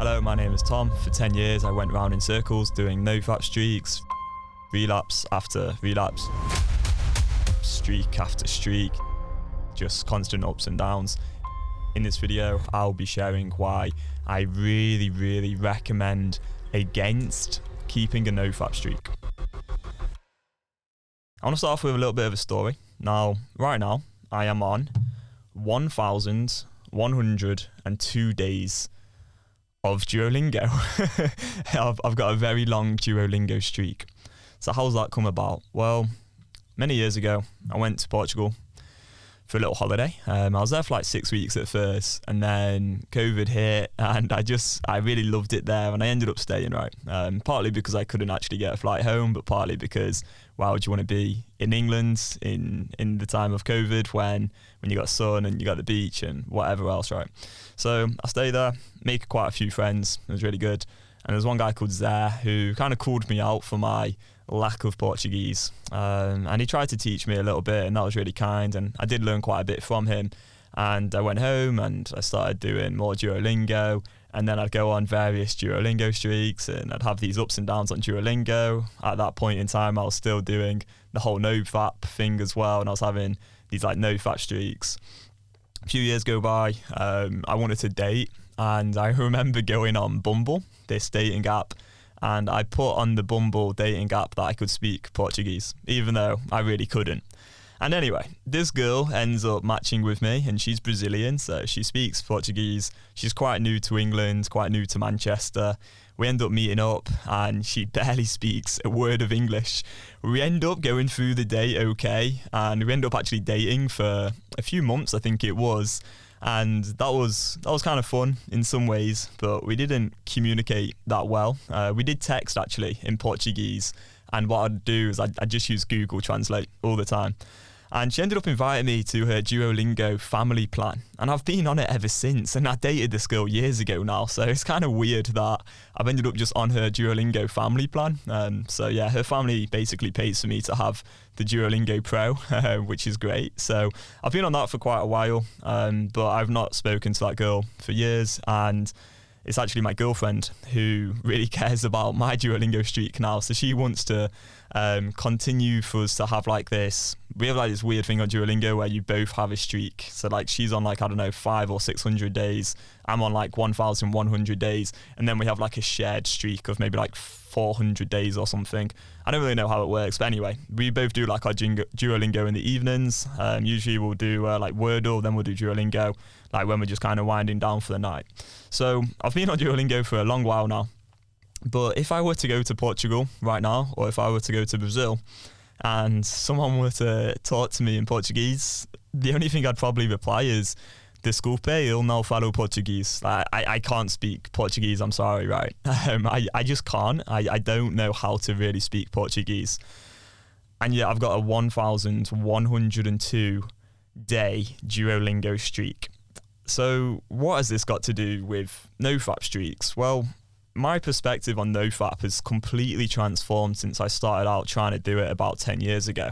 Hello, my name is Tom. For 10 years I went round in circles doing NoFap streaks, relapse after relapse, streak after streak, just constant ups and downs. In this video I'll be sharing why I really recommend against keeping a NoFap streak. I want to start off with a little bit of a story. Right now I am on 1,102 days of Duolingo. I've got a very long Duolingo streak. So how's that come about? Well, many years ago, I went to Portugal for a little holiday. I was there for like 6 weeks at first, and then COVID hit, and I really loved it there, and I ended up staying, right? Partly because I couldn't actually get a flight home, but partly because why would you want to be in England in the time of COVID when you got sun and you got the beach and whatever else, right? So I stayed there, made quite a few friends. It was really good. And there's one guy called Zare who kind of called me out for my lack of Portuguese. And he tried to teach me a little bit, and that was really kind. And I did learn quite a bit from him. And I went home and I started doing more Duolingo. And then I'd go on various Duolingo streaks, and I'd have these ups and downs on Duolingo. At that point in time, I was still doing the whole NoFap thing as well. And I was having these like NoFap streaks. A few years go by, I wanted to date, and I remember going on Bumble, this dating app, and I put on the Bumble dating app that I could speak Portuguese, even though I really couldn't. And anyway, this girl ends up matching with me, and she's Brazilian, so she speaks Portuguese. She's quite new to England, quite new to Manchester. We end up meeting up, and she barely speaks a word of English. We end up going through the date okay, and we end up actually dating for a few months, I think it was. And that was kind of fun in some ways, but we didn't communicate that well. We did text actually in Portuguese, and what I'd do is I'd just use Google Translate all the time. And she ended up inviting me to her Duolingo family plan. And I've been on it ever since. And I dated this girl years ago now. So it's kind of weird that I've ended up just on her Duolingo family plan. So yeah, her family basically pays for me to have the Duolingo Pro, which is great. So I've been on that for quite a while. But I've not spoken to that girl for years. And it's actually my girlfriend who really cares about my Duolingo streak now. So she wants to continue for us to have like this. We have like this weird thing on Duolingo where you both have a streak. So like she's on like, I don't know, 500 or 600 days. I'm on like 1,100 days. And then we have like a shared streak of maybe like 400 days or something. I don't really know how it works, but anyway, we both do like our Duolingo in the evenings. Usually we'll do like Wordle, then we'll do Duolingo, like when we're just kind of winding down for the night. So I've been on Duolingo for a long while now, but if I were to go to Portugal right now, or if I were to go to Brazil, and someone were to talk to me in Portuguese, the only thing I'd probably reply is, desculpe, eu não falo português. I can't speak Portuguese, I'm sorry, right? I just can't. I don't know how to really speak Portuguese. And yet I've got a 1,102 day Duolingo streak. So what has this got to do with NoFap streaks? Well, my perspective on NoFap has completely transformed since I started out trying to do it about 10 years ago.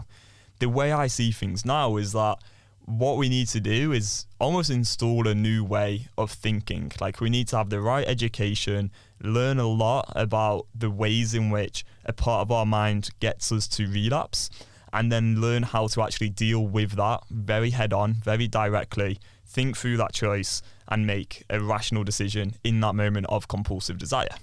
The way I see things now is that what we need to do is almost install a new way of thinking. Like we need to have the right education, learn a lot about the ways in which a part of our mind gets us to relapse, and then learn how to actually deal with that very head on, very directly, think through that choice and make a rational decision in that moment of compulsive desire.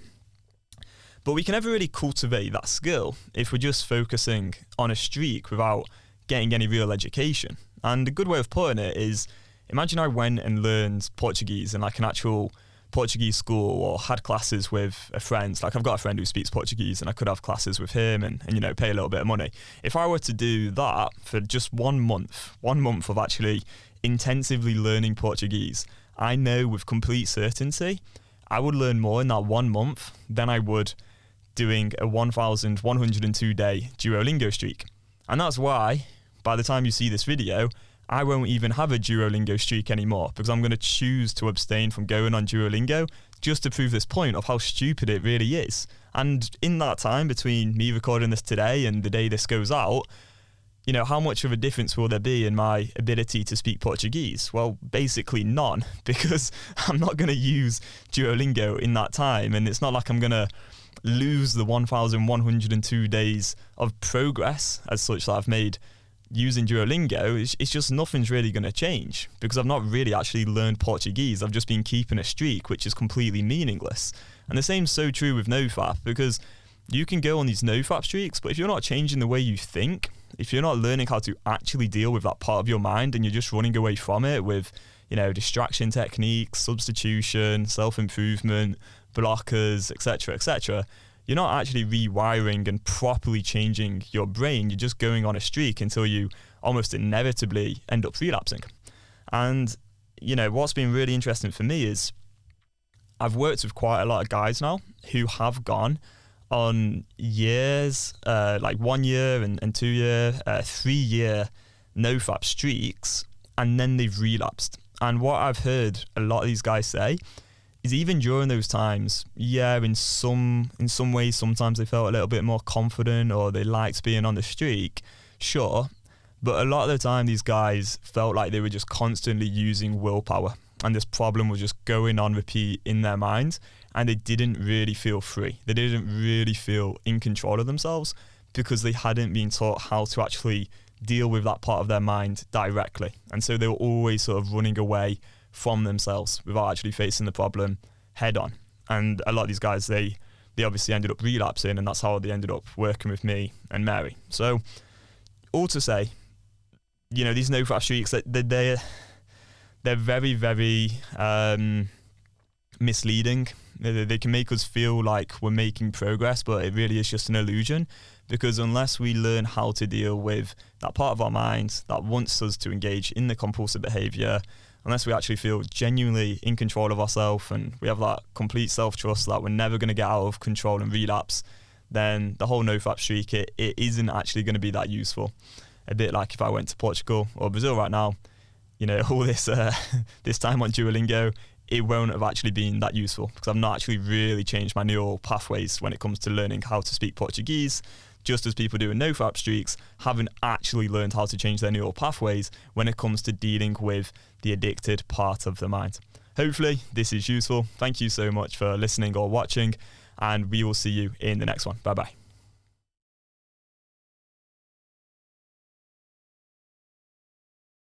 But we can never really cultivate that skill if we're just focusing on a streak without getting any real education. And a good way of putting it is, imagine I went and learned Portuguese in like an actual Portuguese school, or had classes with a friend. Like I've got a friend who speaks Portuguese, and I could have classes with him and you know, pay a little bit of money. If I were to do that for just 1 month of actually intensively learning Portuguese, I know with complete certainty I would learn more in that 1 month than I would doing a 1,102 day Duolingo streak. And that's why by the time you see this video, I won't even have a Duolingo streak anymore, because I'm going to choose to abstain from going on Duolingo just to prove this point of how stupid it really is. And in that time between me recording this today and the day this goes out, how much of a difference will there be in my ability to speak Portuguese? Well, basically none, because I'm not going to use Duolingo in that time. And it's not like I'm going to lose the 1,102 days of progress as such that I've made using Duolingo. It's just nothing's really going to change, because I've not really actually learned Portuguese. I've just been keeping a streak, which is completely meaningless. And the same's so true with NoFap, because you can go on these NoFap streaks, but if you're not changing the way you think, if you're not learning how to actually deal with that part of your mind and you're just running away from it with, distraction techniques, substitution, self-improvement, blockers, etc., you're not actually rewiring and properly changing your brain. You're just going on a streak until you almost inevitably end up relapsing. And, what's been really interesting for me is I've worked with quite a lot of guys now who have gone on years, like 1 year and 2 year, 3 year NoFap streaks, and then they've relapsed. And what I've heard a lot of these guys say is even during those times, in some ways, sometimes they felt a little bit more confident or they liked being on the streak, sure. But a lot of the time, these guys felt like they were just constantly using willpower, and this problem was just going on repeat in their minds, and they didn't really feel free. They didn't really feel in control of themselves because they hadn't been taught how to actually deal with that part of their mind directly. And so they were always sort of running away from themselves without actually facing the problem head on. And a lot of these guys, they obviously ended up relapsing, and that's how they ended up working with me and Mary. So all to say, these NoFap streaks, they're very, very misleading. They can make us feel like we're making progress, but it really is just an illusion, because unless we learn how to deal with that part of our mind that wants us to engage in the compulsive behaviour, unless we actually feel genuinely in control of ourselves and we have that complete self-trust that we're never going to get out of control and relapse, then the whole NoFap streak, it isn't actually going to be that useful. A bit like if I went to Portugal or Brazil right now, all this this time on Duolingo, it won't have actually been that useful because I've not actually really changed my neural pathways when it comes to learning how to speak Portuguese, just as people doing NoFap streaks haven't actually learned how to change their neural pathways when it comes to dealing with the addicted part of the mind. Hopefully this is useful. Thank you so much for listening or watching, and we will see you in the next one. Bye bye.